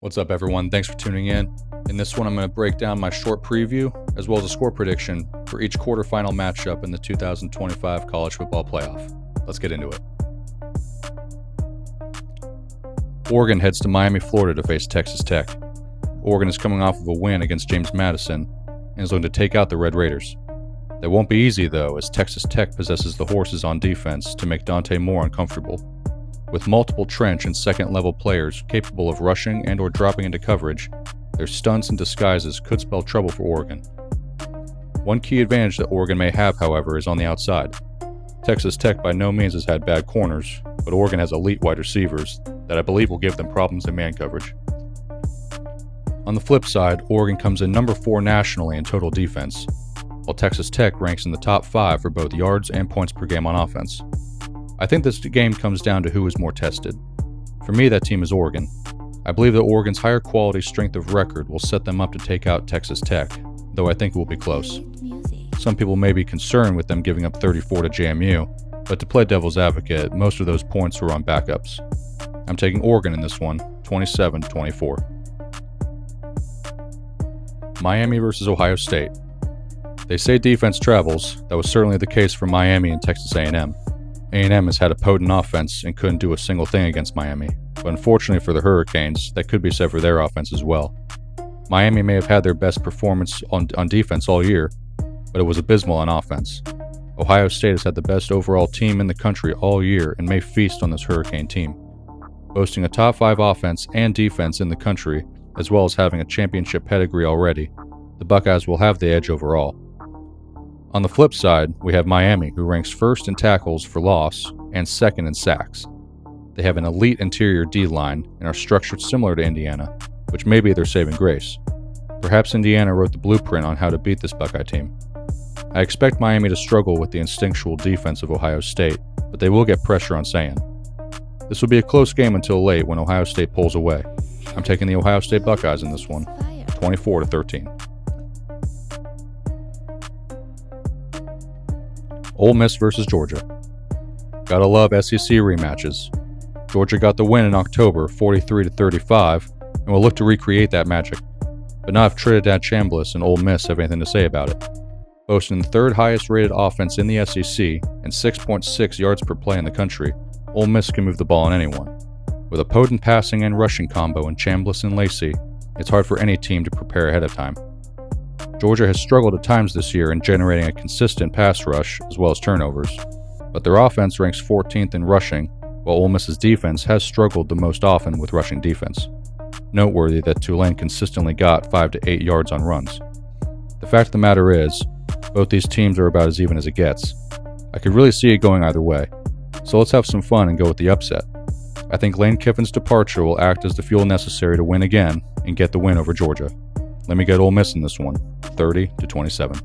What's up, everyone? Thanks for tuning in. In this one, I'm going to break down my short preview as well as a score prediction for each quarterfinal matchup in the 2025 college football playoff. Let's get into it. Oregon heads to Miami, Florida to face Texas Tech. Oregon is coming off of a win against James Madison and is looking to take out the Red Raiders. That won't be easy, though, as Texas Tech possesses the horses on defense to make Dante Moore uncomfortable. With multiple trench and second-level players capable of rushing and or dropping into coverage, their stunts and disguises could spell trouble for Oregon. One key advantage that Oregon may have, however, is on the outside. Texas Tech by no means has had bad corners, but Oregon has elite wide receivers that I believe will give them problems in man coverage. On the flip side, Oregon comes in number 4 nationally in total defense, while Texas Tech ranks in the top 5 for both yards and points per game on offense. I think this game comes down to who is more tested. For me, that team is Oregon. I believe that Oregon's higher quality strength of record will set them up to take out Texas Tech, though I think it will be close. Some people may be concerned with them giving up 34 to JMU, but to play devil's advocate, most of those points were on backups. I'm taking Oregon in this one, 27-24. Miami versus Ohio State. They say defense travels. That was certainly the case for Miami and Texas A&M. A&M has had a potent offense and couldn't do a single thing against Miami, but unfortunately for the Hurricanes, that could be said for their offense as well. Miami may have had their best performance on defense all year, but it was abysmal on offense. Ohio State has had the best overall team in the country all year and may feast on this Hurricane team. Boasting a top 5 offense and defense in the country, as well as having a championship pedigree already, the Buckeyes will have the edge overall. On the flip side, we have Miami, who ranks first in tackles for loss and second in sacks. They have an elite interior D-line and are structured similar to Indiana, which may be their saving grace. Perhaps Indiana wrote the blueprint on how to beat this Buckeye team. I expect Miami to struggle with the instinctual defense of Ohio State, but they will get pressure on Sayin. This will be a close game until late when Ohio State pulls away. I'm taking the Ohio State Buckeyes in this one, 24-13. Ole Miss versus Georgia. Gotta love SEC rematches. Georgia got the win in October, 43-35, and will look to recreate that magic. But not if Trinidad Chambliss and Ole Miss have anything to say about it. Boasting the 3rd highest rated offense in the SEC and 6.6 yards per play in the country, Ole Miss can move the ball on anyone. With a potent passing and rushing combo in Chambliss and Lacey, it's hard for any team to prepare ahead of time. Georgia has struggled at times this year in generating a consistent pass rush as well as turnovers, but their offense ranks 14th in rushing, while Ole Miss's defense has struggled the most often with rushing defense. Noteworthy that Tulane consistently got 5 to 8 yards on runs. The fact of the matter is, both these teams are about as even as it gets. I could really see it going either way, so let's have some fun and go with the upset. I think Lane Kiffin's departure will act as the fuel necessary to win again and get the win over Georgia. Let me get Ole Miss in this one, 30-27.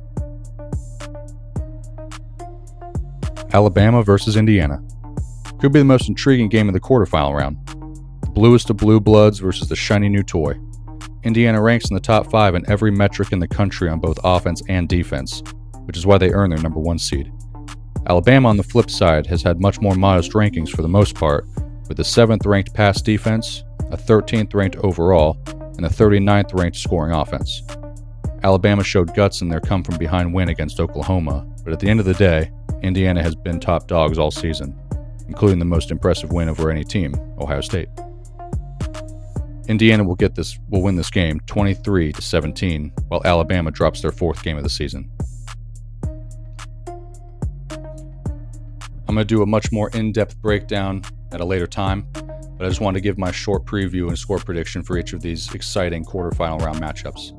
Alabama versus Indiana. Could be the most intriguing game of the quarterfinal round. The bluest of blue bloods versus the shiny new toy. Indiana ranks in the top 5 in every metric in the country on both offense and defense, which is why they earn their number 1 seed. Alabama, on the flip side, has had much more modest rankings for the most part, with the 7th ranked pass defense, a 13th ranked overall, and a 39th ranked scoring offense. Alabama showed guts in their come-from-behind win against Oklahoma, but at the end of the day, Indiana has been top dogs all season, including the most impressive win over any team, Ohio State. Indiana will win this game 23-17, while Alabama drops their 4th game of the season. I'm going to do a much more in-depth breakdown at a later time, but I just wanted to give my short preview and score prediction for each of these exciting quarterfinal round matchups.